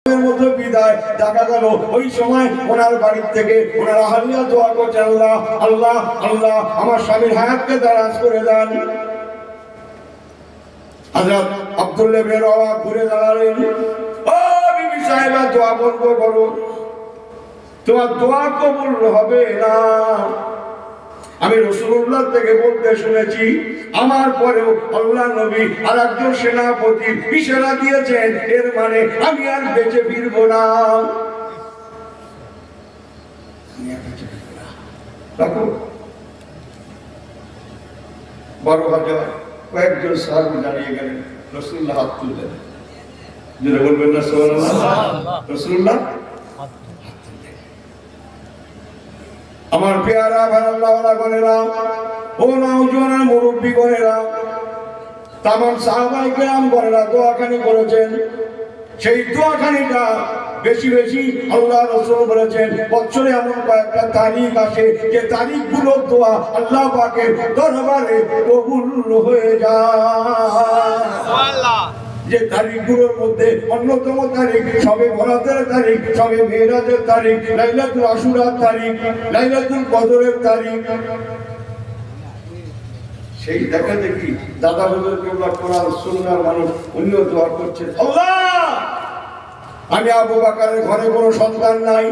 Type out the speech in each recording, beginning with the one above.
মধ্যে বিদায় দেখা গেল ওই সময় ওনার বাড়ির থেকে ওনার আহলিয়া দোয়া করছে, আল্লাহ আল্লাহ আল্লাহ আমার স্বামীর হায়াতকে দারাজ করে দেন। হযরত আব্দুল্লাহ ইবনে রাওয়া ঘুরে দাঁড়ালেন, ও বিবি সাহেবা দোয়া বন্ধ করো, তোমার দোয়া কবুল হবে না। আমি রাসূলুল্লাহ থেকে বলতে শুনেছি, আমার পরেও আল্লাহ নবী আর একজন সেনাপতি ইশারা দিয়েছেন, এর মানে আমি আর বেঁচে ফিরবো না। দেখো 12,000 কয়েকজন সাহাবী দাঁড়িয়ে গেলেন, রাসূলুল্লাহ হাত তুললেন, যারা বলবেন না সুবহানাল্লাহ। রাসূলুল্লাহ আমার পেয়ারা ভাই আল্লাহওয়ালা গণেরা, ও নওজোয়ান মুরব্বী গণেরা, তামাম সাহাবায়ে কেরাম গণেরা দোয়াখানি করেছেন। সেই দোয়াখানিটা বেশি বেশি আল্লাহ রাসূল বলেছেন, বছরে এমন কয়েকটা তারিখ আসে যে তারিখগুলোর দোয়া আল্লাহ পাকের দরবারে কবুল হয়ে যায়। সুবহানাল্লাহ। যে তারিখগুলোর মধ্যে অন্যতম তারিখ শবে বরাতের তারিখ, শবে মেরাজের তারিখ, লাইলাতুল আশুরার তারিখ, লাইলাতুল কদরের তারিখ। সেই দেখা দেখি দাদা হুজুর কিবলা কোরআন সুন্নাহর মানুষ উনিও দোয়া করছেন, আল্লাহ আমি আবু বকরের ঘরে কোনো সন্তান নাই,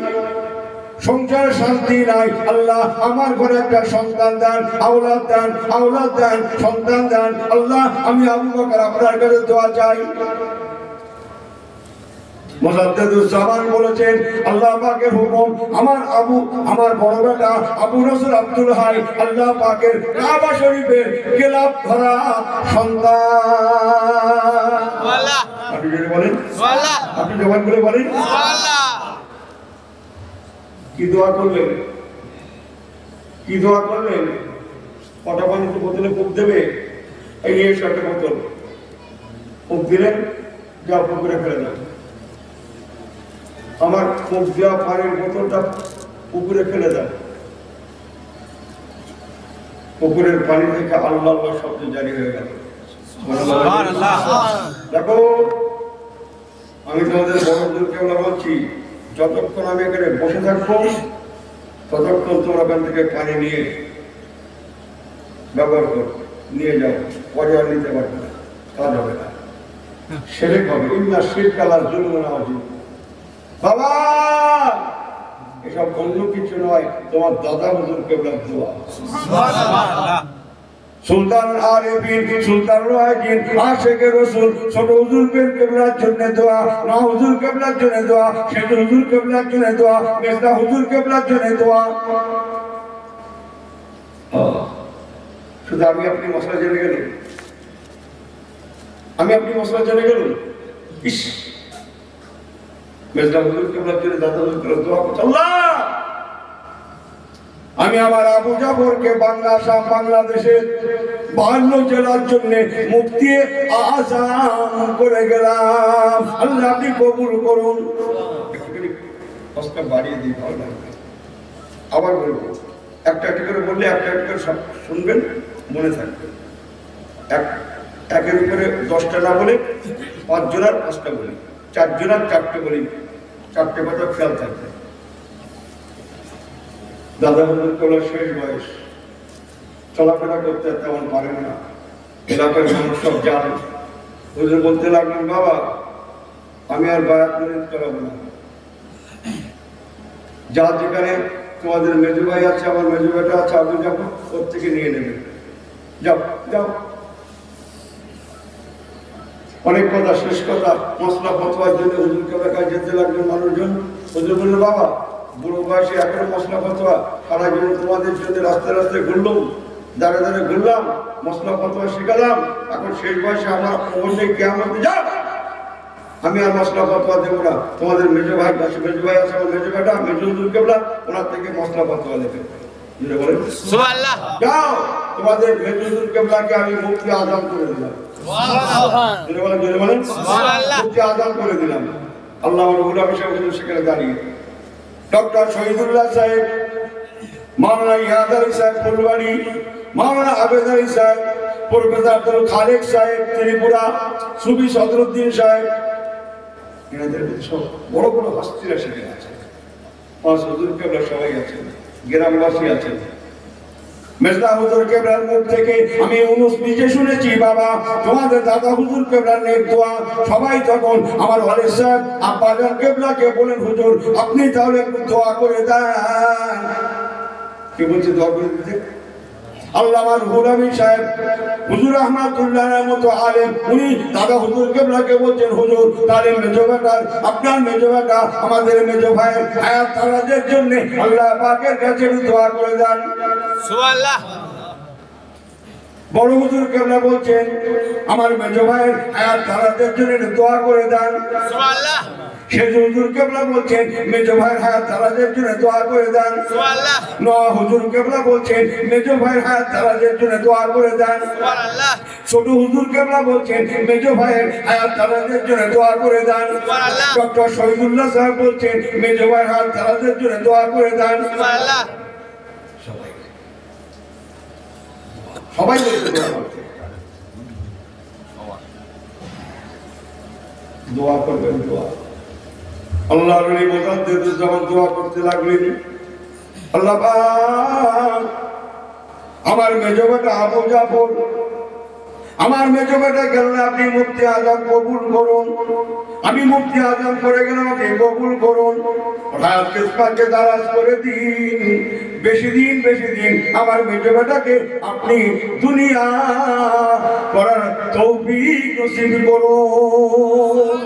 সংসারে শান্তি নাই, আল্লাহ আমার ঘরে একটা সন্তান দেন, আওলাদ দেন, আওলাদ দেন, সন্তান দেন, আল্লাহ আমি আবু বকর আপনার কাছে দোয়া চাই। মুজাদ্দিদুজ্জামান বলেছেন, আল্লাহ পাকের হুকুম, আমার বড় বেটা আবু নসর আব্দুল হাই আল্লাহ পাকের কাবা শরীফের গিলাফ ধরা সন্তান। সুবহানাল্লাহ। আপনি যদি বলেন সুবহানাল্লাহ, আপনি জবান করে বলেন সুবহানাল্লাহ। কি দোয়া করলেন, কি দোয়া করলেন? কটা পানিতে বোতলে ফুক দেবে, এই এসে একটা বোতল ফুক দিলেন, যা পুকুরে ফেলে দেন। আমার মুখ দেওয়া পানির বোতলটা পুকুরে ফেলে দেন। পুকুরের পানি থেকে আল্লাহ আল্লাহ শব্দ জারি হয়ে গেল। দেখো আমি তোমাদের বড়দেরকে বলছি, যতক্ষণ আমি এখানে বসে থাকবো ততক্ষণ তোমরা ওখান থেকে পানি নিয়ে ব্যবহার করো, নিয়ে যাও, পরে আর নিতে পারবে না, কাজ হবে না, শিরক হবে। ইন্না শিরকা লা যুলমুন আযীম। বাবা এসব অন্য কিছু নয়, তোমার দাদা হুজুর কিবলার দোয়া। সুবহানাল্লাহ। সুলতান আরেফিন, সুলতান রাহিন, আশিকে রাসূল, ছোট হুজুর কিবলার জন্য দোয়া, না হুজুর কিবলার জন্য দোয়া, শেখ হুজুর কিবলার জন্য দোয়া, মেজদা হুজুর কিবলার জন্য দোয়া। শুধু আমি আপনি মশলা জেনে গেলেন, আমি আপনি মশলা জেনে গেলেন, ইস মেজদা হুজুর কিবলার জন্য দাদা হুজুর কিবলার দোয়া করছে, আল্লাহ আমি আমার আবু জাফরকে বাংলাদেশের 52 জেলার জন্য মুফতি আযম করে গেলাম, আল্লাহ আপনি কবুল করুন। কষ্ট বাড়িয়ে দিই, ভালো লাগবে। আবার বলবো, একটা একটা করে বললে একটা একটা করে সব শুনবেন, মনে থাকবে। একের উপরে 10টা না বলে 5 জনের 5টা বলি, 4 জনের 4টে বলি, 4টে কথা খেয়াল থাকবে। দাদা হুজুর কিবলার শেষ বয়স, চলাফেরা করতে তেমন পারেন না, এলাকার মানুষ সব জানে। হুজুর বলতে লাগলেন, বাবা আমি আর বায়াত মুরিদ করাবো না, যা যেখানে তোমাদের মেজু ভাই আছে, আমার মেজু বেটা আছে আবু জাফর, ওর থেকে নিয়ে নেবে, যাও যাও। অনেক কথা, শেষ কথা, মশলা ফতোয়ার জন্য হুজুর কিবলার কাছে যেতে লাগলেন মানুষজন। হুজুর বললেন, বাবা বুড়ো বয়সে এখনো মশলা ফতোয়া, সারা জীবন তোমাদের জন্য রাস্তায় রাস্তায় ঘুরলাম, দাঁড়ে দাঁড়ে ঘুরলাম, মশলা ফতোয়া শিখালাম, এখন শেষ বয়সে আমার খবর নেই, কিয়ামতে যাও, আমি আর মশলা ফতোয়া দেবো না। তোমাদের মেজো ভাই আছে, মেজো ভাই আছে, আমার মেজো বেটা মেজো হুজুর কিবলা, ওনার থেকে মশলা ফতোয়া দেবে। বলেন সুবহানাল্লাহ। যাও, তোমাদের মেজো হুজুর কিবলাকে আমি মুফতি আযম করে দিলাম। সুবহানাল্লাহ। বলেন সুবহানাল্লাহ। মুফতি আযম করে দিলাম। আল্লাহ রব্বুল আলামিন সেখানে দাঁড়িয়ে ডক্টর শহীদুল্লাহ সাহেব, মাওলানা ইয়াদ আলী সাহেব ফুলবাড়ি, মাওলানা আবেদ আলী সাহেব, প্রফেসর আব্দুল খালেক সাহেব ত্রিপুরা, সুফি সদরুদ্দিন সাহেব, এনাদের সব বড় বড় হস্তিরা সেখানে আছেন, পাঁচ হুজুর কেবলা সবাই আছেন, গ্রামবাসী আছেন। মেজদা হুজুর কেবলার মুখ থেকে আমি ইউনুস নিজে শুনেছি, বাবা তোমাদের দাদা হুজুর কেবলার নেক দোয়া। সবাই তখন আমার ওয়ালিদ সাহেব আব্বাজান কেবলাকে বলেন, হুজুর আপনি তাহলে একটু দোয়া করে দেন। কি বলছে দোয়া করে দিতে? আল্লামা রুহুল আমিন সাহেব হুজুর রহমাতুল্লাহর মতো আলেম, উনি দাদা হুজুর কেবলাকে বলছেন, হুজুর তাহলে মেজো বেটা, আপনার মেজো বেটা আমাদের মেজো ভাইয়ের হায়াত তারাজের জন্য আল্লাহ পাকের কাছে দোয়া করে দেন। সুবহানাল্লাহ। বড় হুজুর কেবলা বলছেন, আমার মেজো ভাইয়ের হায়াত তারাজের জন্য দোয়া করে দেন। সুবহানাল্লাহ। সেজ হুজুর কেবলা বলছেন, মেজো ভাইয়ের হায়াত তারাজের জন্য দোয়া করে দেন। সুবহানাল্লাহ। নোয়া হুজুর কেবলা বলছেন, মেজো ভাইয়ের হায়াত তারাজের জন্য দোয়া করে দেন। সুবহানাল্লাহ। ছোট হুজুর কেবলা বলছেন, মেজো ভাইয়ের হায়াত তারাজের জন্য দোয়া করে দেন। সুবহানাল্লাহ। ডক্টর শহীদুল্লাহ সাহেব বলছেন, মেজো ভাইয়ের হায়াত তারাজের জন্য দোয়া করে দেন। সুবহানাল্লাহ। সবাই দোয়া করবেন। দোয়া আল্লাহর ওলি মুজাদ্দিদুজ্জামান দোয়া করতে লাগলেন, আল্লাহ পাক আমার মেজো বেটা আবু জাফর, আমার মেজো বেটা গেলেন, আপনি মুফতি আজম কবুল করুন। আমি মুফতি আজম করে গেলাম, আপনি কবুল করুন। হায়াত কিসমাতকে দারাজ করে দিন, বেশি দিন আমার মেজো বেটাকে আপনি দুনিয়া করার তৌফিক নসিব করুন।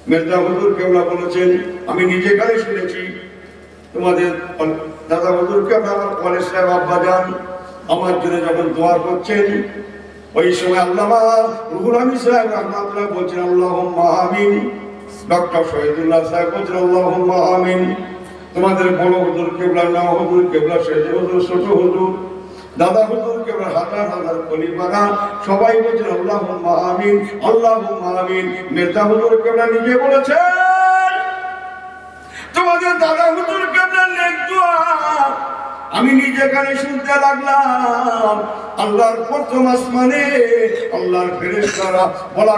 মির্জা হুজুর কেবলা বলেছেন, আমি নিজে কানে শুনেছি, তোমাদের দাদা হুজুর কেবলা আমার ওয়ালিদ সাহেব আব্বাজান আমার জন্য যখন দোয়া করছেন, ওই সময় আল্লামা রুহুল আমিন সাহেব রাহমাতুল্লাহ বলছেন আল্লাহুম্মা আমিন। ডক্টর শহীদুল্লাহ সাহেব বলছেন আল্লাহুম্মা আমিন। তোমাদের বড় হুজুর কেবলা, না হুজুর কেবলা, সেজ হুজুর, ছোট হুজুর, দাদা হুজুর কেবলা, হাজার হাজার খলিফারা সবাই বলছেন আল্লাহুম্মা আমিন, আল্লাহুম্মা আমিন। মির্জা হুজুর কেবলা নিজে বলেছেন, তোমাদের দাদা হুজুর কেবলার নেক দোয়া আমি নিজে কানে শুনতে লাগলাম। আল্লাহর প্রথম আসমানে আল্লাহর ফেরেশতারা বলা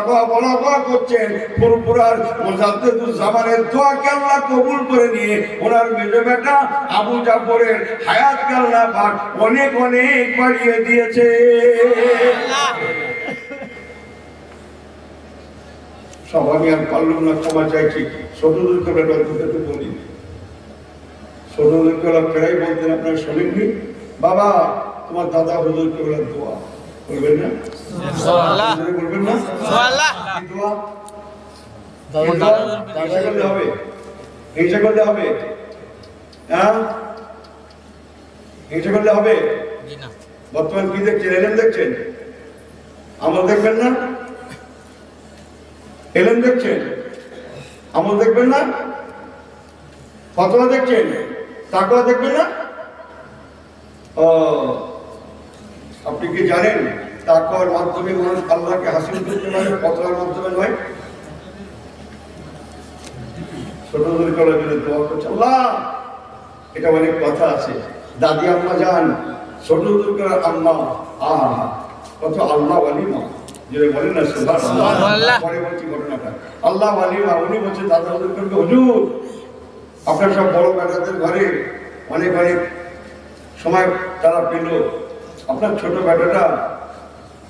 গয়া করছেন, ফুরফুরার মুজাদ্দিদুজ্জামানের দোয়াকে আল্লাহ কবুল করে নিয়ে ওনার মেজো বেটা আবু জাফরের হায়াতকে আল্লাহ পাক অনেক বাড়িয়ে দিয়েছে। সব আমি আর পারলাম না, ক্ষমা চাইছি। ছোটদের কেবলা তো বলি, ছোটদের কেবলা ফেরাই বলতেন, আপনারা শোনেননি? বাবা তোমার দাদা হুজুর কেবলা দোয়া বলবেন না? বলবেন না? হবে, হিংসা করলে হবে? হ্যাঁ, হিংসা করলে হবে? বর্তমান কি দেখছেন? এলেন দেখছেন? আমল দেখবেন না? এলেন দেখছেন? আমল দেখবেন না? ফতোয়া দেখছেন? তাকওয়া দেখবেন না? ও, আপনি কি জানেন তাকওয়ার মাধ্যমে মানুষ আল্লাহকে হাসিল করতে পারে, ফতোয়ার মাধ্যমে নয়? ছোটদের করার জন্য দোয়া করছে আল্লাহ, এটা অনেক কথা আছে। দাদি আম্মা যান, ছোটদের করার আম্মা, কত আল্লাহ ওয়ালি মা, যেটা বলেন না সুবহানাল্লাহ। পরে বলছি ঘটনাটা, আল্লাহ ওয়ালি মা, উনি বলছে দাদা হুজুর করবে, হুজুর আপনার সব বড় বেটাদের ঘরে অনেক সময় তারা পেল, আপনার ছোট বেটাটা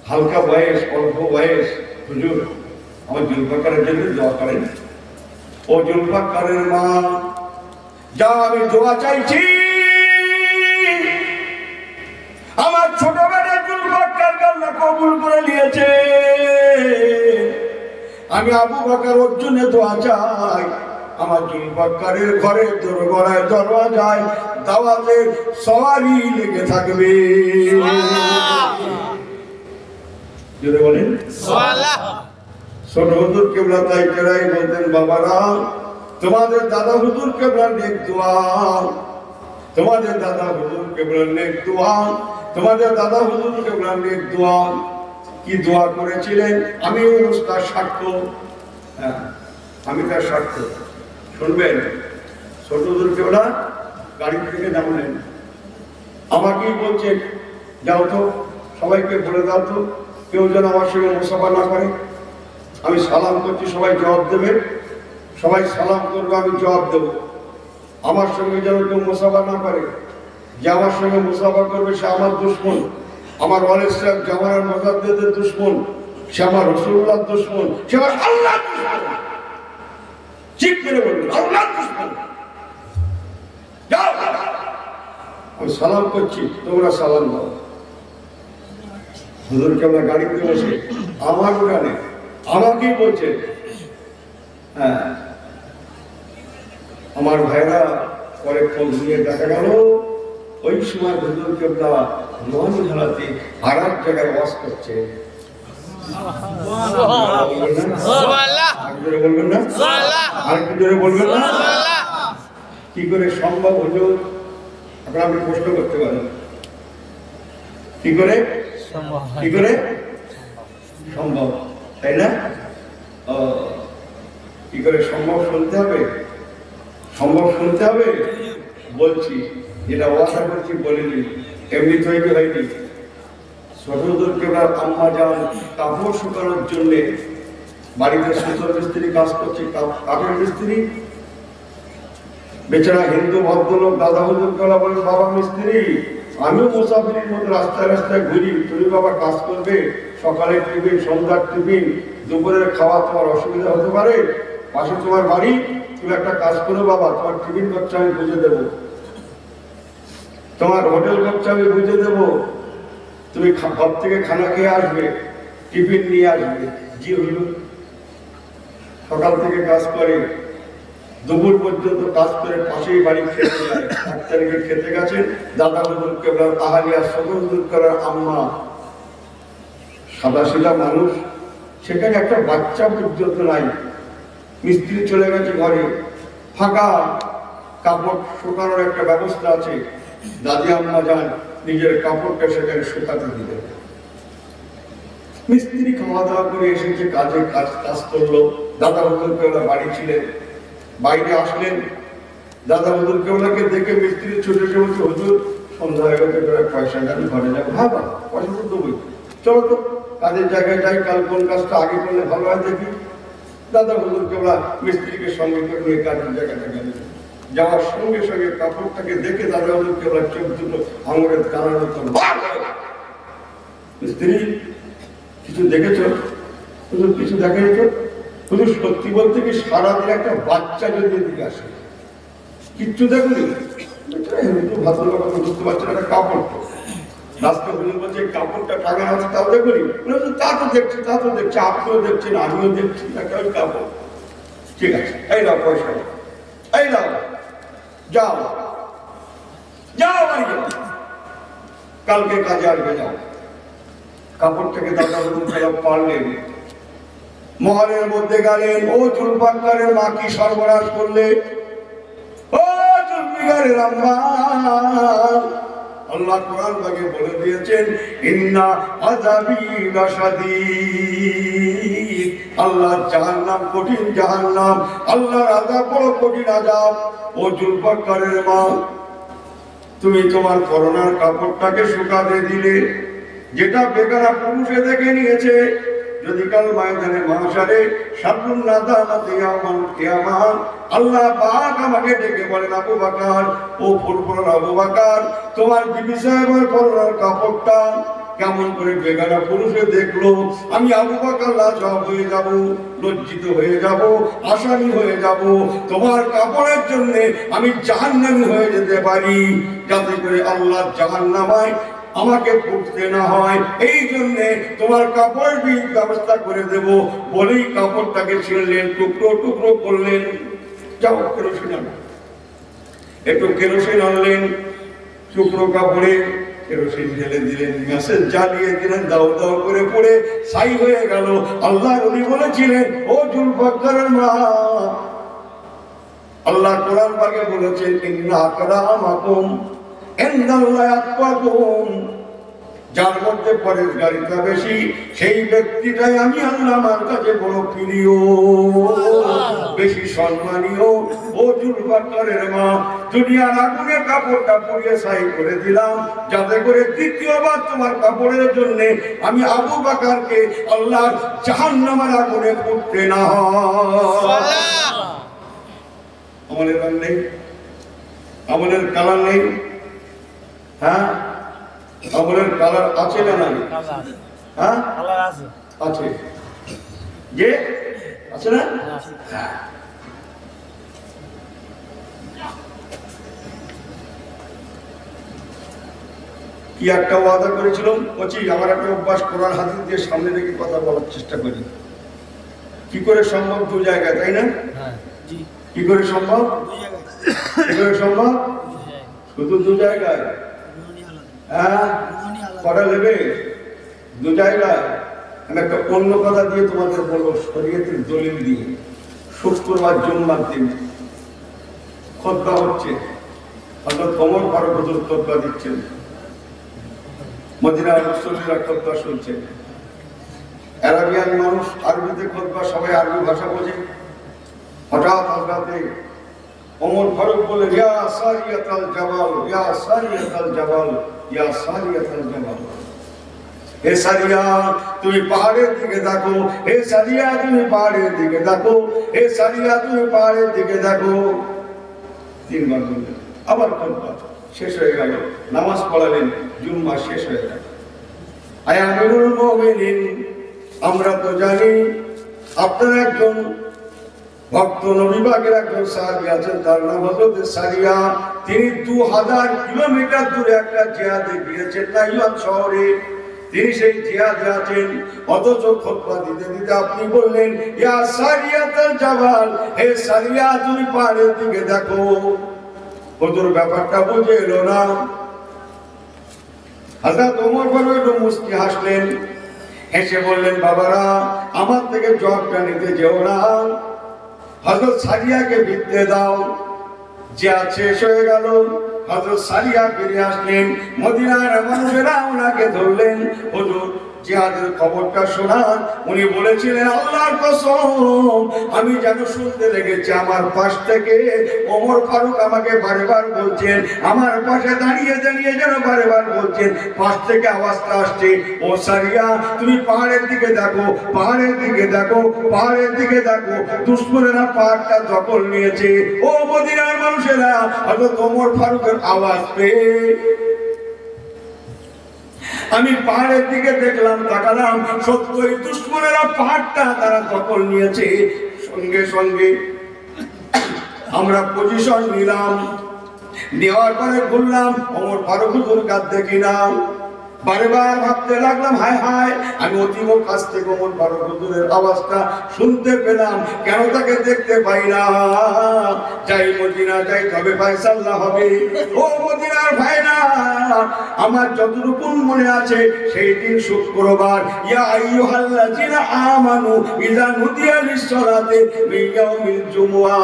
হালকা বয়স, অল্প বয়স, হুজুর আমার জুলফাকারের জন্য দোয়া করেন। ও জুলফাকারের মা, যা আমি দোয়া চাইছি, আমার ছোট বেটা জুলফাকারকে আল্লাহ কবুল করে নিয়েছে। আমি আবু বকর ওর জন্য দোয়া চাই, আমার জুলফাকারের ঘরে দরগড়ায় দরওয়াজায় দাওয়াতের সওয়ারি লেগে থাকবে। জোরে বলেন সুবহানাল্লাহ। ছোট হুজুর কেবলা তাই কেরাই বলতেন, বাবারা তোমাদের দাদা হুজুর কেবলার নেক দোয়া, তোমাদের দাদা হুজুর কেবলার নেক দোয়া, তোমাদের দাদা হুজুর কেবলার নেক দোয়া। কি দোয়া করেছিলেন আমি তার সাক্ষ্য, হ্যাঁ আমি তার সাক্ষ্য। শুনবেন, ছোট হুজুর কেবলা গাড়ি থেকে নামলেন, আমাকেই বলছে যাও তো সবাইকে বলে দাও তো কেউ যেন আমার সঙ্গে মুসাফা না করে। আমি সালাম করছি, সবাই জবাব দেবে, সবাই সালাম করবে, আমি জবাব দেব। আমার সঙ্গে যেন কেউ মুসাফা না করে, যে আমার সঙ্গে মুসাফা করবে সে আমার দুশমন, আমার ওয়ালিদ সাহেব জামানার মুজাদ্দিদের দুশমন, সে আমার রাসূলুল্লাহর দুশমন, সে আমার আল্লাহর দুশমন। ঠিক করে বলবেন আল্লাহর দুশমন। যাও, আমি সালাম করছি, তোমরা সালাম দাও। হুজুরকে আমরা গাড়িতে বসে আমার গানে আমাকেই বলছে, হ্যাঁ আমার ভাইরা পরে খোঁজ নিয়ে দেখা গেল ওই সময় হুজুরকে নন খেলাতে আর এক জায়গায় ওয়াজ করছে। বলবেন না, আর কি জোরে বলবেন না? কি করে সম্ভব হুজুর? আপনারা আপনি প্রশ্ন করতে পারেন, কি করে সম্ভব, তাই না? কি করে সম্ভব শুনতে হবে, সম্ভব শুনতে হবে। বলছি, যেটা ওয়াদা করছি বলিনি, এমনি তৈরি হয়নি। ছোটদেরকে আম্মা যান কাপড় শুকানোর জন্যে বাড়িতে সুতোর মিস্ত্রি কাজ করছে, কাঠের মিস্ত্রি। বেচারা হিন্দু ভদ্রলোক দাদা হুজুরকে বলে বাবা মিস্ত্রি, আমিও মুসাফিরের মতো রাস্তায় রাস্তায় ঘুরি, তুমি বাবা কাজ করবে, সকালের টিফিন, সন্ধ্যার টিফিন, দুপুরের খাওয়া তোমার অসুবিধা হতে পারে, পাশে তোমার বাড়ি, তুমি একটা কাজ করো বাবা, তোমার টিফিন খরচা আমি বুঝে দেবো, তোমার হোটেল খরচা আমি বুঝে দেবো, তুমি ঘর থেকে খানা খেয়ে আসবে, টিফিন নিয়ে আসবে। জি হইল, সকাল থেকে কাজ করে দুপুর পর্যন্ত কাজ করে পাশেই বাড়ি খেতে যায়। 1 তারিখে খেতে গেছেন দাদা হুজুর কেবলার আহালিয়া সদর হুজুর করার আম্মা, সাদাসিধা মানুষ, সেখানে একটা বাচ্চা পর্যন্ত নাই। মিস্ত্রি চলে গেছে ঘরে, ফাঁকা, কাপড় শুকানোর একটা ব্যবস্থা আছে। দাদি আম্মা যান নিজের কাপড়টা সেখানে শুকাতে দিলেন। মিস্ত্রি খাওয়া দাওয়া করে এসেছে, কাজ করলো। দাদা হুজুর কেবলা বাড়ি ছিলেন, বাইরে আসলেন। দাদা হুজুর কেবলাকে দেখে মিস্ত্রি ছুটে এসে বলছে, হুজুর সন্ধ্যা হয়ে গেছে, পয়সাটা আমি ঘরে যাবো। হ্যাঁ বা পয়সা তো দেবই, চলো তো কাজের জায়গায় যাই, কাল কোন কাজটা আগে করলে ভালো হয় দেখি। দাদা হুজুর কেবলা মিস্ত্রিকে সঙ্গে করে নিয়ে কাজের জায়গাটা গেলেন। যাওয়ার সঙ্গে সঙ্গে কাপড়টাকে দেখে দাদা হুজুর কেবলা চোখ দুটো আঙুলের কানার মতো, মিস্ত্রি কিছু দেখেছ? হুজুর কিছু দেখেছ? হুজুর সত্যি বলতে কি সারাদিন একটা বাচ্চা যদি এদিকে আসে, কিচ্ছু দেখুনি? ভদ্রলোক বুঝতে পারছেন, একটা কাপড় তো রাস্তা হুজুর বলছে কাপড়টা টাঙানো আছে, তাও দেখুনি? তা তো দেখছি, তা তো দেখছি, আপনিও দেখছেন, আমিও দেখছি, একটা ওই কাপড়। ঠিক আছে, এই নাও পয়সা, এই নাও, যাও যাও বাড়ি যাও, কালকে কাজে আসবে, যাও। কাপড়টাকে দাদা হুজুর পারলেন, মহলের মধ্যে গেলেন। ও জুলফিকারের মা কি সর্বনাশ করলে, ও জুলফিকারের আম্মা। আল্লাহ কোরআন পাকে বলে দিয়েছেন, ইন্না আযাবি লাশাদীদ, আল্লাহর জাহান্নাম কঠিন জাহান্নাম, আল্লাহর আযাব বড় কঠিন আযাব। ও জুলফিকারের মা, তুমি তোমার পরনার কাপড়টাকে শুকাতে দিলে, যেটা বেগানা পুরুষে দেখে নিয়েছে। যদি কাল ময়দানে মাহশারে শাররুন নাদামাতি ইয়াউমাল কিয়ামাহ, আল্লাহ পাক আমাকে ডেকে বলেন, আবু বকর, ও ফুরফুরার আবু বকর, তোমার বিবি সাহেবের পরনার কাপড়টা কেমন করে বেগানা পুরুষে দেখলো, আমি আবু বকর লাজবাব হয়ে যাব, লজ্জিত হয়ে যাব, আসামি হয়ে যাব। তোমার কাপড়ের জন্য আমি জাহান্নামী হয়ে যেতে পারি, যাতে করে আল্লাহ জাহান্নামায় আমাকে পড়তে না হয়। এই জন্য তোমার কাপড় ব্যবস্থা করে দেব বলেই কাপড়টাকে ছিঁড়লেন, টুকরো টুকরো করলেন। যাও কেরোসিন আনো, একটু কেরোসিন আনলেন, টুকরো কাপড়ে কেরোসিন ঢেলে দিলেন, মেসেজ জ্বালিয়ে দিলেন, দাও দাও করে পড়ে ছাই হয়ে গেল। আল্লাহ নবী বলেছিলেন, ও জুলফিকারের মা, আল্লাহ কোরআন পাকে বলেছেন, ইন্না আকরামাকুম ইনদাল্লাহি আতকাকুম, যার মধ্যে পরেশগারিতা বেশি সেই ব্যক্তিটাই আমি আল্লাহ আমার কাছে বড় প্রিয়, বেশি সম্মানীয়, ও জুলফাকারের মা, দুনিয়ার আগুনে কাপড়টা পুড়িয়ে ছাই করে দিলাম, যাতে করে তৃতীয়বার তোমার কাপড়ের জন্য আমি আবু বকরকে আল্লাহ জাহান্নামের আগুনে পুড়তে না হয়। আমলের রং নেই, আমলের কালার নেই। হ্যাঁ, আমলের কালার আছে না নাই? হ্যাঁ আছে, যে আছে না? কি একটা ওয়াদা করেছিলাম, বলছি আমার একটা অভ্যাস, কোরআন হাদিস দিয়ে সামনে রেখে কথা বলার চেষ্টা করি। কি করে সম্ভব? দু জায়গায়, তাই না? কি করে সম্ভব? কি করে সম্ভব? শুধু দু জায়গায়। হ্যাঁ, কটা নেবে? দু জায়গায়। আমি একটা অন্য কথা দিয়ে তোমাদের বলবো, শরীয়তের দলিল দিয়ে। শুক্রবার জুম্মার দিন খুতবা হচ্ছে, হযরত ওমর ফারুক হুজুর খুতবা দিচ্ছেন, মদিনার মুসল্লিরা খুতবা শুনছেন। আরবিয়ান মানুষ, আরবিতে খুতবা, সবাই আরবি ভাষা বোঝে। হঠাৎ হযরতে ওমর ফারুক বলে, ইয়া সারিয়াতাল জাবাল, ইয়া সারিয়াতাল জাবাল, ইয়া সারিয়াতাল জাবাল। হে সারিয়া, তুমি পাহাড়ের দিকে দেখো। হে সারিয়া, তুমি পাহাড়ের দিকে দেখো। হে সারিয়া, তুমি পাহাড়ের দিকে দেখো। তিনবার বললেন, আবার খুতবা শেষ হয়ে গেল, নামাজ পড়ালেন, জুম্মা শেষ হয়ে গেল। আয় আমিরুল মুমিনিন, আমরা তো জানি আপনার একজন ভক্ত নবী পাকের একজন সাহাবী আছেন, তার নাম হযরত সারিয়া। তিনি 2000 কিলোমিটার দূরে একটা জিহাদে গিয়েছেন নাইয়ান শহরে। তিনি সেই জিহাদে আছেন, অথচ খুতবা দিতে দিতে আপনি বললেন, ইয়া সারিয়াতাল জাবাল, হে সারিয়া, তুমি পাহাড়ের দিকে দেখো। হুজুর ব্যাপারটা বুঝে এলো না। হযরত ওমর ফারুক একটু মুস্কি হাসলেন, হেসে বললেন, বাবারা, আমার থেকে জবটা নিতে যেও না, হযরত সারিয়াকে বিদ্যে দাও। জিহাদ শেষ হয়ে গেল, হযরত সারিয়া ফিরে আসলেন। মদিনার মানুষেরা ওনাকে ধরলেন, হুজুর জিহাদের খবরটা শোনান। উনি বলেছিলেন, আল্লাহর কসম, আমি যেন শুনতে লেগেছি। আমার পাশ থেকে ওমর ফারুক আমাকে বারবার বলছেন, আমার পাশে দাঁড়িয়ে দাঁড়িয়ে যেন বারবার বলছেন, পাশ থেকে আওয়াজটা আসছে, ও সারিয়া, তুমি পাহাড়ের দিকে দেখো, পাহাড়ের দিকে দেখো, পাহাড়ের দিকে দেখো, দুশমনেরা পাহাড়টা দখল নিয়েছে। ও মদিনার মানুষেরা, হযরত ওমর ফারুকের আওয়াজ পেয়ে আমি পাহাড়ের দিকে দেখলাম, তাকালাম, সত্যই দুশমনেরা পাহাড়টা তারা দখল নিয়েছে। সঙ্গে সঙ্গে আমরা পজিশন নিলাম, নেওয়ার পরে ঘুরলাম, ওমর ফারুক হুজুর কাঁদতে কিনা। বারবার ভাবতে লাগলাম, হায় হায়, আমি অতীব কাছ থেকে ওমর ফারুক হুজুরের আওয়াজটা শুনতে পেলাম, কেন তাকে দেখতে পাই না? যাই মদিনা যাই, তবে ফায়সালা হবে। ও মদিনার ভাইরা, আমার যতটুকু মনে আছে, সেই দিন শুক্রবার, ইয়া আইয়ুহাল্লাযিনা আমানু ইযা নুদিয়া লিস-সালাতি মিন ইয়াউমিল জুমআ,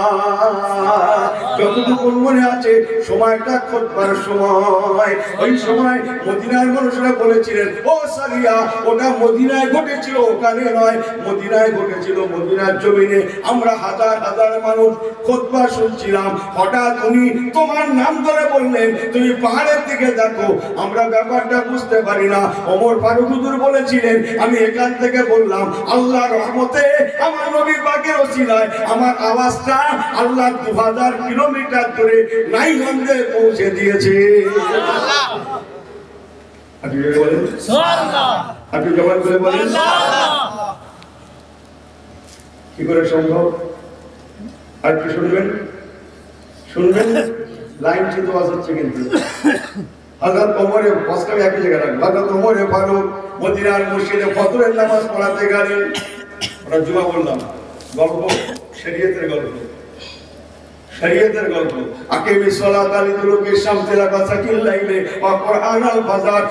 যতটুকু মনে আছে, সময়টা খুতবার সময়। ওই সময় মদিনার মানুষরা বলেছিলেন, ও সারিয়া, ওটা মদিনায় ঘটেছিল, ওখানে নয়, মদিনায় ঘটেছিল, মদিনার জমিনে। আমরা হাজার হাজার মানুষ খুতবা শুনছিলাম, হঠাৎ উনি তোমার নাম ধরে বললেন, তুমি পাহাড়ের দিকে দেখো। আমরা ব্যাপারটা বুঝতে পারি না। ওমর ফারুক হুজুর বলেছিলেন, আমি এখান থেকে বললাম, আল্লাহর রহমতে আমার নবী পাকের ওসিলায় আমার আওয়াজটা আল্লাহ 2000 কিলোমিটার দূরে নাইগঞ্জে পৌঁছে দিয়েছে। আপনি বলেন সুবহানাল্লাহ, আপনি জবান করে বলেন সুবহানাল্লাহ। কি করে সম্ভব? আর কি শুনবেন? শুনবেন, লাইন চিন্তা হচ্ছে কিন্তু। হযরত ওমরে, বসকালে একই জায়গায় রাখবেন, হযরত ওমরে ফারুক মদিনার মসজিদে ফজরের নামাজ পড়াতে গেলেন। ওরা জুমা বললাম, গল্প, শরীয়তের গল্প, শরীয়তের গল্প। আকিমিস সালাতা লিদুলুকি শামসি ইলা গাসাকিল লাইলি ওয়া কুরআনাল ফাজর,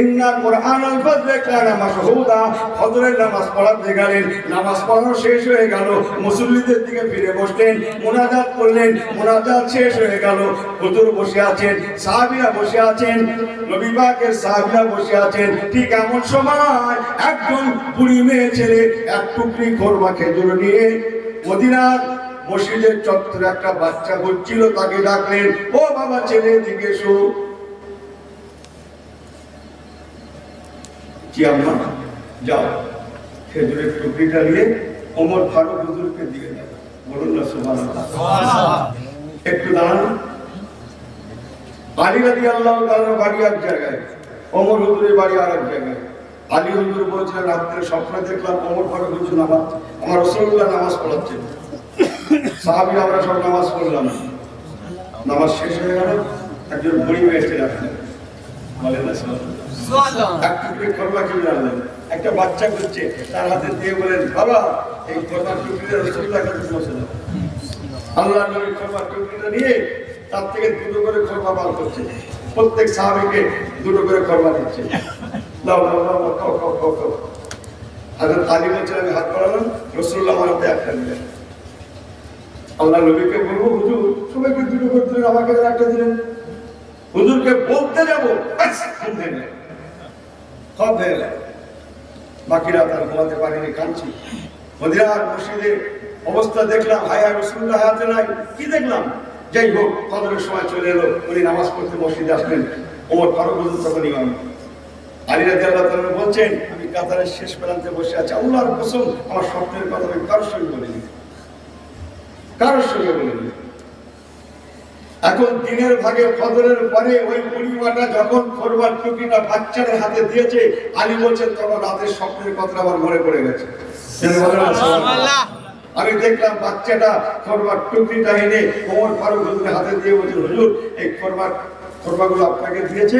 ইন্না কুরআনাল ফাজরি কানা মাশহুদা। ফজরের নামাজ পড়াতে গেলেন, নামাজ পড়ানো শেষ হয়ে গেল, মুসল্লিদের দিকে ফিরে বসলেন, মুনাজাত করলেন, মুনাজাত শেষ হয়ে গেল। হুজুর বসে আছেন, সাহাবীরা বসে আছেন, নবী পাকের সাহাবীরা বসে আছেন। ঠিক এমন সময় একজন বুড়ি মেয়ে ছেলে এক টুকরি খোরমা খেজুর নিয়ে মদিনার মসজিদের চত্বরে একটা বাচ্চা ঘুরছিল, তাকে ডাকলেন, ও বাবা ছেলে এদিকে এসো। কি আম্মা? যাও খেজুরের টুকরিটা নিয়ে ওমর ফারুক হুজুরকে দিয়ে দাও। বলুন না সুবহানাল্লাহ। একটু দাঁড়ান। আলী রাদিয়াল্লাহু তাআলার বাড়ি এক জায়গায়, ওমর হুজুরের বাড়ি আর এক জায়গায়। আলী হুজুর বলছিলেন, রাত্রে স্বপ্নে দেখলাম ওমর ফারুক হুজুর আমার রাসূলুল্লাহ নামাজ পড়াচ্ছেন। সাহাবীরা আমরা সব নামাজ পড়লাম। নামাজ শেষ হয়ে গেল, একজন বুড়ি মেয়ে এসে রাখলেন, বলেন না সুবহানাল্লাহ। একটু খরমা কিনে আনলেন, একটা বাচ্চা করছে, তার হাতে দিয়ে বলেন, বাবা এই খরমার টুকরিটা রাসূলুল্লাহর কাছে পৌঁছে দাও। আল্লাহ নবী খরমার টুকরিটা নিয়ে তার থেকে দুটো করে খরমা বার করছে, প্রত্যেক সাহাবীকে দুটো করে খরমা দিচ্ছে। লাও লাও লাও, খাও খাও খাও খাও। হযরত আলী বলছেন, আমি হাত বাড়ালাম, রাসূলুল্লাহ আমার হাতে একটা দিলেন। আল্লাহ নবীকে বলবো, হুজুর সবাইকে দুটো করে দিলেন, আমাকে একটা দিলেন। হুজুরকে বলতে যাবো, সব হয়ে গেল। বাকিরা তার ঘুমাতে পারেনি, কাঁদছি। মদিনার মসজিদে অবস্থা দেখলাম, হায় রাসূলুল্লাহ হাতে নাই, কি দেখলাম? যাই হোক, ফজরের সময় চলে এলো, উনি নামাজ পড়তে মসজিদে আসলেন। ওমর ফারুক হুজুর তখন ইমাম। আলী রাদিয়াল্লাহু তাআলা বলছেন, আমি কাতারের শেষ প্রান্তে বসে আছি, আল্লাহর কসম আমার স্বপ্নের কথা আমি কারোর সঙ্গে বলিনি, কারোর সঙ্গে বলিনি। এখন দিনের ভাগে ফজরের পরে ওই পরিবারটা যখন খরবার টুকরিটা বাচ্চাদের হাতে দিয়েছে, আলী বলছেন তখন রাতের স্বপ্নের কথা আমার মনে পড়ে গেছে। আমি দেখলাম বাচ্চাটা খরবার টুকরিটা এনে ওমর ফারুক হুজুরের হাতে দিয়ে বলছে, হুজুর এই খরবাগুলো আপনাকে দিয়েছে,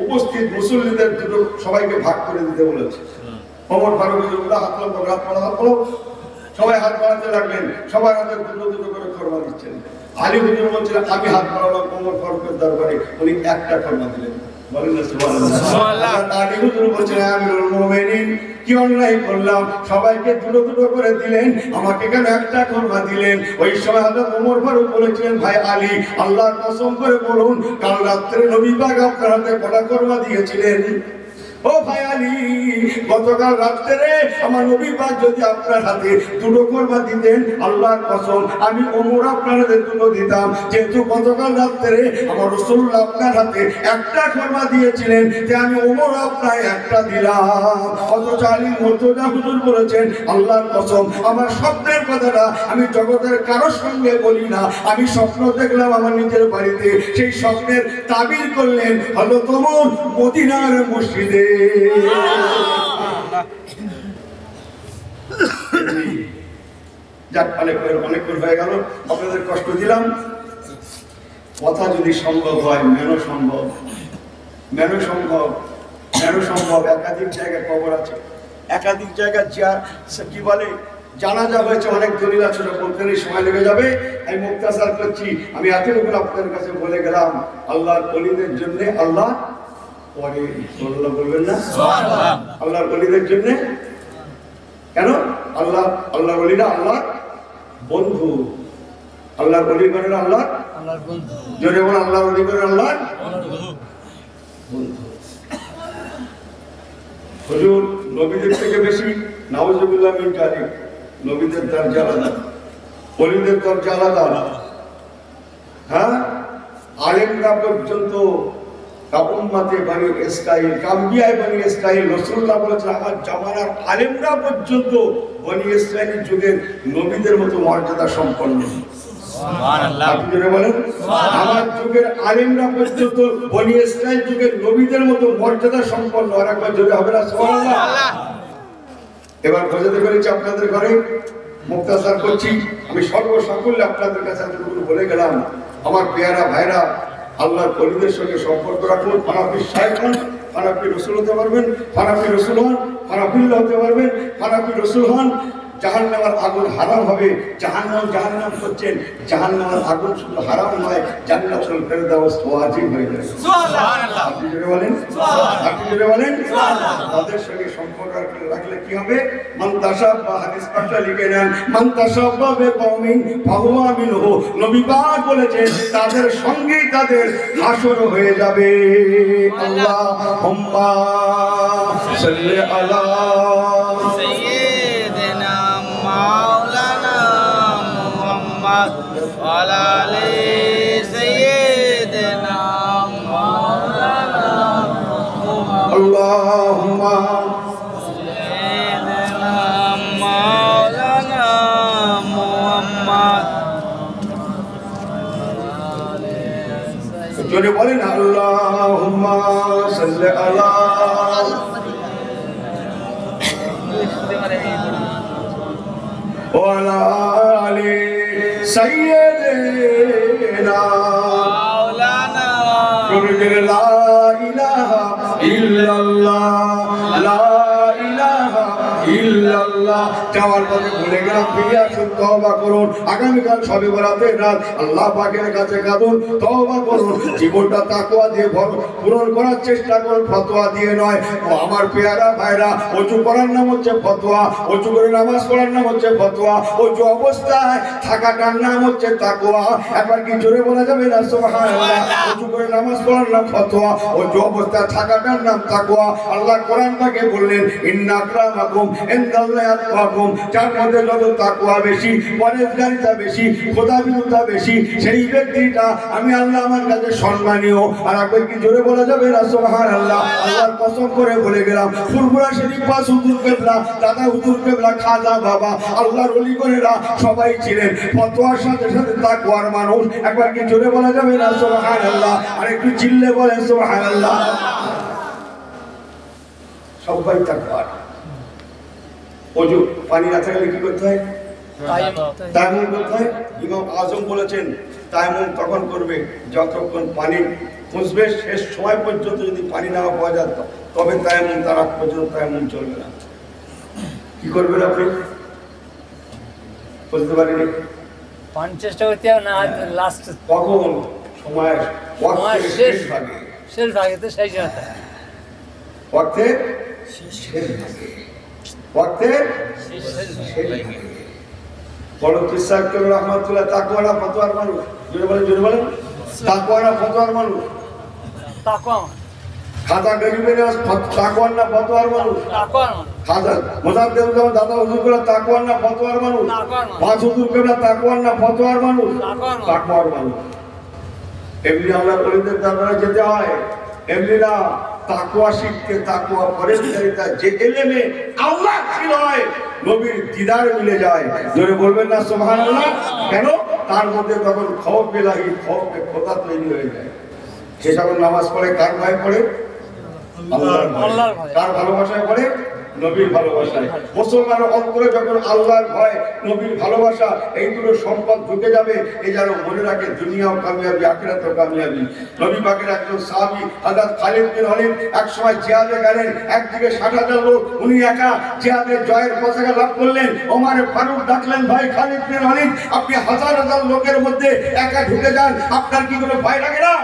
উপস্থিত মুসল্লিদের দুটো সবাইকে ভাগ করে দিতে বলেছে। ওমর ফারুক হুজুর হাত বাড়ালো, সবাই হাত বাড়াতে লাগলেন, সবাই হাতে দুটো দুটো করে খরবা দিচ্ছেন। আলী হুজুর বলছিলেন, আমি হাত বাড়ালাম ওমর ফারুকের দরবারে, উনি একটা খরমা দিলেন। বলেন না সুবহানাল্লাহ। আলী হুজুর বলছেন, আমিরুল মুমিনিন কি অন্যায় করলাম, সবাইকে দুটো দুটো করে দিলেন, আমাকে কেন একটা খরমা দিলেন? ওই সময় হযরত ওমর ফারুক বলেছিলেন, ভাই আলী আল্লাহর কসম করে বলুন, কাল রাত্রে নবী পাক আপনার হাতে কটা খরমা দিয়েছিলেন? ও ভাই আলী, গতকাল রাত্রে আমার নবী পাক যদি আপনার হাতে দুটো খরমা দিতেন, আল্লাহর কসম আমি ওমর আপনার হাতে দুটো দিতাম। যেহেতু গতকাল রাত্রে আমার রাসূলুল্লাহ আপনার হাতে একটা খরমা দিয়েছিলেন, যে আমি ওমর আপনার একটা দিলাম। অথচ আলী মুর্তজা হুজুর বলেছেন, আল্লাহর কসম আমার স্বপ্নের কথাটা আমি জগতের কারোর সঙ্গে বলি না। আমি স্বপ্ন দেখলাম আমার নিজের বাড়িতে, সেই স্বপ্নের তাবির করলেন হযরত ওমর মদিনার মসজিদে। যাক, অনেকক্ষণ হয়ে গেল, আপনাদের কষ্ট দিলাম। কথা যদি সম্ভব হয়, মেনো সম্ভব, মেনো সম্ভব, মেনো সম্ভব। একাধিক জায়গায় কবর আছে, একাধিক জায়গায় কি বলে জানাজা হয়েছে, অনেক দলিল আছে, বলতে সময় লেগে যাবে। আমি মুক্তাসার করছি, আমি এতটুকু আপনাদের কাছে বলে গেলাম, আল্লাহর ওলিদের জন্য আল্লাহ পরে, বলবেন না আল্লাহর ওলিদের জন্য কেন? আল্লাহর ওলিরা আল্লাহর বন্ধু, আল্লাহর ওলি করেন আল্লাহর বন্ধু। জোরে বল, আল্লাহর ওলি করেন আল্লাহর বন্ধু। হুজুর নবীদের থেকে বেশি, নাউজুবিল্লাহ মিন যালিক, নবীদের দরজা আলাদা, ওলিদের দরজা আলাদা। হ্যাঁ, আলেমরা পর্যন্ত উম্মতে বনি ইসরাইল, কাম্বিয়ায়ে বনি ইসরাইল, রাসূলুল্লাহ বলেছেন আমার জামানার আলেমরা পর্যন্ত বনি ইসরাইলের যুগের নবীদের মতো মর্যাদা সম্পন্ন। সুবহানাল্লাহ। আপনি জোরে বলেন, আমার যুগের আলেমরা পর্যন্ত বনি ইসরাইল যুগের নবীদের মতো মর্যাদা সম্পন্ন। আর একবার জোরে হবে না সুবহানাল্লাহ। এবার বোঝাতে পেরেছি আপনাদের ঘরে, মুক্তাসার করছি। আমি সর্বসাকুল্যে আপনাদের কাছে এতটুকু বলে গেলাম, আমার পেয়ারা ভাইরা, আল্লাহর ওলিদের সঙ্গে সম্পর্ক রাখুন। ফানাফি শাইখ হন, ফানাফি রসুল হতে পারবেন, ফানাফি রসুল হন, ফানাফিল্লাহ হতে পারবেন, ফানাফি রসুল হন। জাহান্নামের আগুন হারাম হবে, জাহান্নাম করছেন, জাহান্নামের আগুন শুধু হারাম নয়, জান্নাতুল ফেরদাউস ওয়াজিব হয়ে যায়। সুবহানাল্লাহ। আপনি জোরে বলেন সুবহানাল্লাহ, আপনি জোরে বলেন সুবহানাল্লাহ। তাদের সঙ্গে সম্পর্ক রাখলে কি হবে? মান তাশাব্বাহা, হাদিস পাকটা লিখে নেন, মান তাশাব্বাহা বিকওমিন ফাহুয়া মিনহু। নবী পাক বলেছেন তাদের সঙ্গেই তাদের হাসর হয়ে যাবে। আল্লাহুম্মা সাল্লি আলা সাইয়্যিদিনা মাওলানা মুহাম্মদ محمد وعلى آل سيدنا مولانا محمد اللهم سيدنا مولانا محمد জোরে বলেন আল্লাহুম্মা সাল্লি আলা ওয়ালা আলি সাইয়্যিদিনা مولانا লা ইলাহা ইল্লাল্লাহ লা ইলাহা ইল্লাল্লাহ যাওয়ার পথে ভুলে গেলাম ফিরে আসুন তওবা করুন আগামীকাল শবে বরাতের রাত আল্লাহ পাকের কাছে কাঁদুন তওবা করুন জীবনটা তাকওয়া দিয়ে পূরণ করার চেষ্টা করুন ফতোয়া দিয়ে নয় ও আমার পেয়ারা ভাইরা ওযু করার নাম হচ্ছে ফতোয়া ওযু করে নামাজ পড়ার নাম হচ্ছে ফতোয়া ওযু অবস্থায় থাকাটার নাম হচ্ছে তাকওয়া একবার কি জোরে বলা যাবে না সুবহানাল্লাহ ওযু করে নামাজ পড়ার নাম ফতোয়া ওযু অবস্থায় থাকাটার নাম তাকওয়া আল্লাহ কোরআন পাকে বললেন ইন্না আকরামাকুম ইনদাল্লাহি আতকাকুম যার মধ্যে যত তাকওয়া বেশি পরহেজগারিতা বেশি খোদাবিরুতা বেশি সেই ব্যক্তিটা আমি আল্লাহ আমার কাছে সম্মানীয় আর একবার কি জোরে বলা যাবে না সুবহানাল্লাহ আল্লাহর কসম করে বলে গেলাম ফুরফুরা শরীফ পাস হুজুর কেবলা দাদা হুজুর কেবলা খাজা বাবা আল্লাহর ওলি গণেরা সবাই ছিলেন ফতোয়ার সাথে সাথে তাকওয়ার মানুষ একবার কি জোরে বলা যাবে না সুবহানাল্লাহ আর একটু চিল্লে বলেন সুবহানাল্লাহ সবাই তাকওয়ার ওযু পানি না থাকলে কি করতে হয় তায়াম্মুম করতে হয় ইমাম আজম বলেছেন তায়াম্মুম তখন করবে যতক্ষণ পানি পৌঁছবে শেষ সময় পর্যন্ত যদি পানি না পাওয়া যায় তবে তায়াম্মুম তার আগ পর্যন্ত তায়াম্মুম চলবে না কি করবেন আপনি বুঝতে পারেনি পানি চেষ্টা করতে হবে না লাস্ট কখন সময় শেষ ভাগে শেষ ভাগে তো সেই জন্য ওয়াক্তে শেষ ভাগে ওয়াক্তে বড় কিসা করে রহমাতুল্লাহ তাকওয়ারা ফতোয়ার মানুষ জোরে বলেন তাকওয়ারা ফতোয়ার মানুষ তাকওয়া খাতা গরিবের তাকওয়ার না ফতোয়ার মানুষ তাকওয়া খাতা মুজাদ্দেদ যেমন দাদা হুজুর করে তাকওয়ার না ফতোয়ার মানুষ পাঁচ হুজুর করে তাকওয়ার না ফতোয়ার মানুষ তাকওয়ার মানুষ এমনি আমরা ওলিদের দরবারে যেতে হয় এমনি না তাকওয়া শিখতে তাকওয়া পরহেজগারিতা যে এলেমে আল্লাহ ছিল হয় নবীর দিদার মিলে যায় জোরে বলবেন না সুবহানাল্লাহ কেন তার মধ্যে তখন খওফ ইলাহি খওফ খোদা তৈরি হয়ে যায় সে যখন নামাজ পড়ে কার ভয় পড়ে আল্লাহর ভয় কার ভালোবাসায় পড়ে নবীর ভালোবাসায় মুসলমানের অন্তরে যখন আল্লাহর ভয় নবীর ভালোবাসা এইগুলো সম্পদ ঢুকে যাবে এই যেন মনে রাখে দুনিয়াও কামিয়াবি আখিরাতেও কামিয়াবি নবী পাকের একজন সাহাবী হযরত খালিদ বিন ওয়ালিদ এক সময় জিহাদে গেলেন একদিকে ৬০,০০০ লোক উনি একা জিহাদের জয়ের পতাকা লাভ করলেন ওমর ফারুক ডাকলেন ভাই খালিদ বিন ওয়ালিদ আপনি হাজার হাজার লোকের মধ্যে একা ঢুকে যান আপনার কি কোনো ভয় লাগে না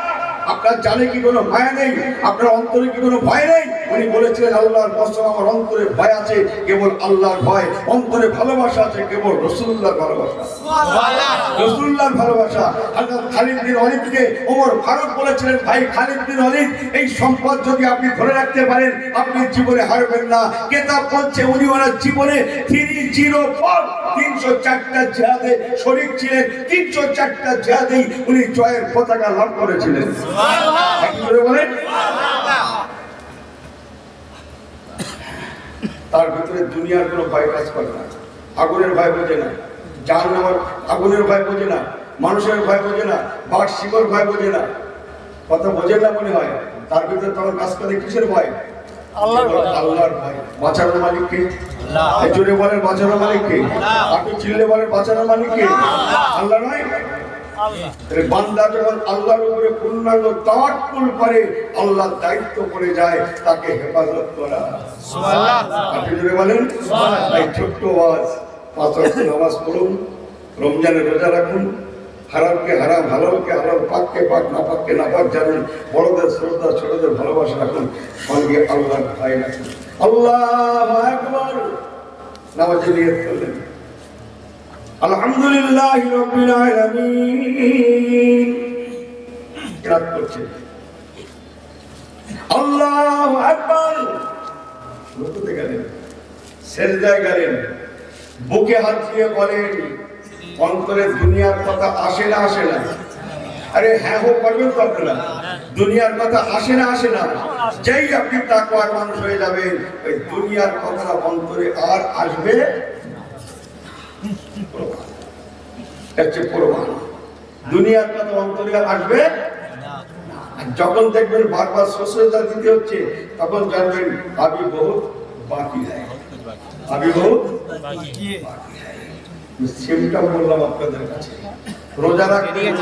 আপনার জানে কি কোনো মায়া নেই আপনার অন্তরে কি কোনো ভয় নেই উনি বলেছিলেন আল্লাহর কসম আমার অন্তরে ভয় আছে কেবল আল্লাহর ভয় অন্তরে ভালোবাসা আছে কেবল রাসূলুল্লাহর ভালোবাসা সুবহানাল্লাহ রাসূলুল্লাহর ভালোবাসা হযরত খালিদ বিন ওয়ালিদকে ওমর ফারুক বলেছিলেন ভাই খালিদ বিন ওয়ালিদ এই সম্পদ যদি আপনি ধরে রাখতে পারেন আপনি জীবনে হারবেন না কিতাব বলছে উনি ওনার জীবনে 304টা জিহাদে শরীক ছিলেন 304টা জিহাদেই উনি জয়ের পতাকা লাভ করেছিলেন তার ভিতরে দুনিয়ার কোনো ভয় কাজ করে না আগুনের ভয় বোঝে না জাহান্নামের আগুনের ভয় বোঝে না মানুষের ভয় বোঝে না বাঘ শিকড় ভয় বোঝে না কথা বোঝে না মনে হয় তার ভিতরে তখন কাজ করে কিসের ভয় আল্লাহর ভয় বাঁচানোর মালিক কে জোরে বলেন বাঁচানোর মালিক কে আপনি চিল্লে বলেন বাঁচানোর মালিক কে আল্লাহ নয় বান্দা যখন আল্লাহর উপরে পূর্ণাঙ্গ তাওয়াক্কুল করে আল্লাহর দায়িত্ব পড়ে যায় তাকে হেফাজত করা সুবহানাল্লাহ আপনি জোরে বলেন সুবহানাল্লাহ এই ছোট্ট ওয়াজ 5 ওয়াক্ত নামাজ পড়ুন রমজানের রোজা রাখুন হারামকে হারাম হালালকে হালাল পাককে পাক নাপাককে নাপাক জানেন বড়দের শ্রদ্ধা ছোটদের ভালোবাসা রাখুন সঙ্গে আল্লাহর ভয় রাখুন আল্লাহু আকবার নামাজে নিয়ত করলেন আলহামদুলিল্লাহি রাব্বিল আলামিন কিরাত করছেন আল্লাহু আকবার রুকুতে গেলেন সিজদায় গেলেন বুকে হাত দিয়ে বলেন অন্তরে দুনিয়ার কথা আসে না আসে না? আরে হ্যাঁ হোক করবেন তো আপনারা? দুনিয়ার কথা আসে না আসে না? যেই আপনি তাকওয়ার মানুষ হয়ে যাবেন ওই দুনিয়ার কথা অন্তরে আর আসবে প্রমাণ। দুনিয়ার কথা অন্তরে আর আসবে যখন দেখবেন বারবার সোশ্যালটা দিতে হচ্ছে তখন জানবেন আবি বহুত বাকি है, আবি বহুত বাকি है। সিমটম বললাম আপনাদের কাছে। রোজা রাখবেন,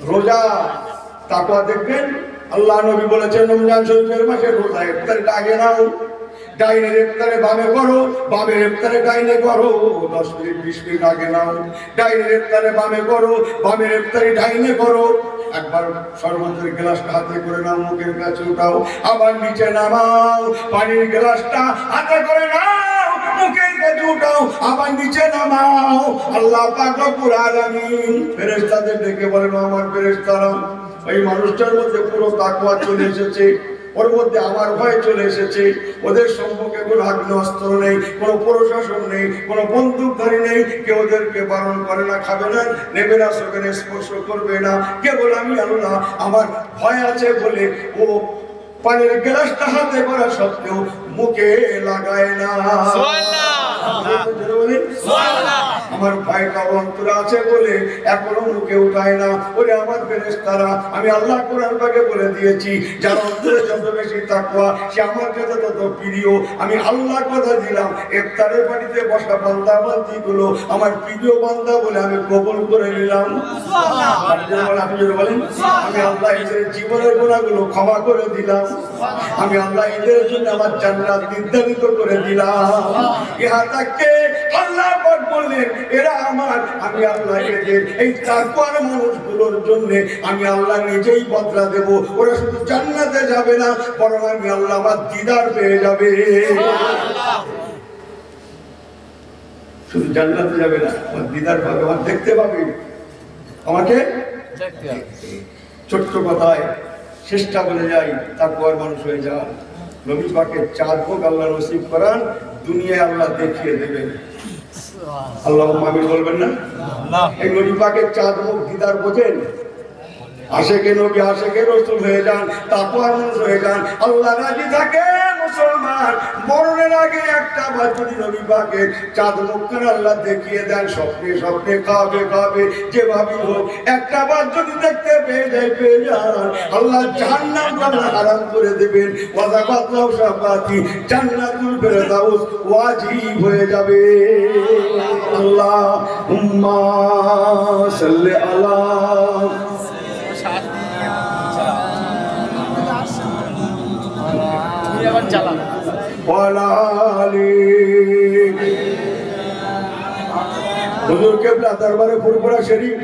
রোজা তাকওয়া দেখবেন। আল্লাহ নবী বলেছেন রমজান শরীফের মাসে রোজা ইফতারিটা আগে নাও, ডাইনের ইফতারে বামে করো, বামের ইফতারে ডাইনে করো। 10 মিনিট 20 মিনিট আগে নাও, ডাইনের ইফতারে বামে করো, বামের ইফতারে ডাইনে করো। একবার শরবতের গ্লাসটা হাতে করে নাও, মুখের কাছে উঠাও, আবার নিচে নামাও। পানির গ্লাসটা হাতে করে নাও, মুখের কাছে উঠাও, আবার নিচে নামাও। আল্লাহ পাক রব্বুল আলামিন ফেরেশতাদের ডেকে বলেন, আমার ফেরেশতারা ওই মানুষটার মধ্যে পুরো তাকওয়া চলে এসেছে, ওর মধ্যে আমার ভয় চলে এসেছে। ওদের সম্পর্কে কোনো আগ্নেয়াস্ত্র নেই, কোনো প্রশাসন নেই, কোনো বন্দুকধারী নেই। কেউ ওদেরকে বারণ করে না, খাবে না, নেবে না, সেখানে স্পর্শ করবে না। কেবল আমি আল্লাহ আমার ভয় আছে বলে ও পানির গ্লাসটা হাতে করা সত্ত্বেও মুখে লাগায় না। আমার ভয়টা অন্তরে আছে বলে এখনো মুখে উঠায় না। ওরে আমার ফেরেশতারা, আমি আল্লাহ কোরআন পাকে বলে দিয়েছি যার অন্তরে যত বেশি তাকওয়া সে আমার কাছে তত প্রিয়। আমি আল্লাহ কথা দিলাম ইফতারের বাড়িতে বসা বান্দা বান্দি গুলো আমার প্রিয় বান্দা বলে আমি কবুল করে নিলাম। আপনি বলেন, আমি আল্লাহ এদের জীবনের গুনাহগুলো ক্ষমা করে দিলাম। আমি আল্লাহ এদের জন্য আমার জান্নাত নির্ধারিত করে দিলাম। ইহা তাকে আল্লাহ পাক বললেন এরা আমার, আমি আল্লাহ এদের এই তাকওয়ার মানুষগুলোর জন্য আমি আল্লাহ নিজেই বদলা দেব। ওরা শুধু জান্নাতে যাবে না, বরং আমি আল্লাহ আমার দিদার পেয়ে যাবে। শুধু জান্নাতে যাবে না, আমার দিদার পাবে, আমার দেখতে পাবে, আমাকে দেখতে হবে। ছোট্ট কথায় চেষ্টা বলে যাই তাকওয়ার মানুষ হয়ে যান। নবী পাকের চাঁদ মুখ আল্লাহ নসিব করান, দুনিয়ায় আল্লাহ দেখিয়ে দেবেন। আল্লাহ আমিন বলবেন না? এই নবী পাকের চাঁদ মুখ দিদার বোঝেন? আশেকে নবী আশেকে রাসূল হয়ে যান, তাকওয়ার মানুষ হয়ে যান, আল্লাহ রাজি থাকে। মুসলমান মরণের আগে একটা বার যদি নবী পাকের চাঁদ মুখখান আল্লাহ দেখিয়ে দেন, স্বপ্নে স্বপ্নে খাবে খাবে যেভাবে হোক একটা বার যদি দেখতে পেয়ে যান, আল্লাহ জাহান্নাম আল্লাহ হারাম করে দেবেন। ওয়াজাবাতলাহু শাফাতি জান্নাতুল ফেরদাউস ওয়াজিব হয়ে যাবে। আল্লাহুম্মা সাল্লি আলা হুজুর কেবলা দরবারে ফুরফুরা শরীফ,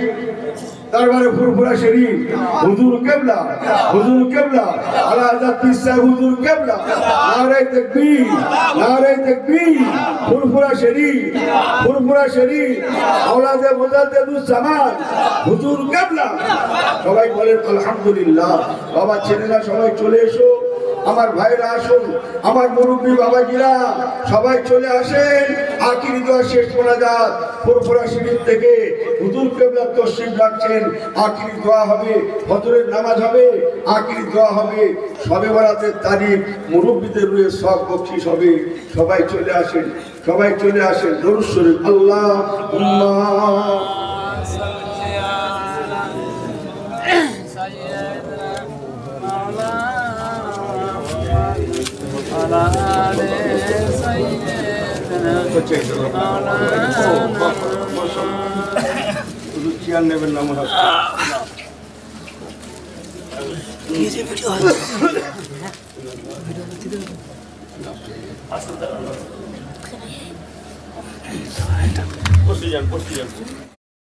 দরবারে ফুরফুরা শরীফ, হুজুর কেবলা, হুজুর কেবলা আলা হযরত পীর সাহেব হুজুর কেবলা, নারে তাকবীর, নারে তাকবীর। ফুরফুরা শরীফ, ফুরফুরা শরীফ, আওলাদে মুজাদ্দিদুস জামান হুজুর কেবলা। সবাই বলেন আলহামদুলিল্লাহ। বাবা ছেলেরা সবাই চলে এসো, আমার ভাইরা আসুন, আমার মুরব্বী বাবাজিরা সবাই চলে আসেন। আখিরি দোয়া শেষ মোনাজাত ফুরফুরা শরীফ থেকে হুজুর কেবলা তশরিফ রাখছেন। আখিরি দোয়া হবে, ফজরের নামাজ হবে, আখিরি দোয়া হবে, শবে বরাতের তারিখ, মুরব্বীদের রুহে সব বকশিশ হবে। সবাই চলে আসেন, সবাই চলে আসেন। দরুদ শরীফ আল্লাহুম্মা চেয়ার নেবেন না মনে হয়।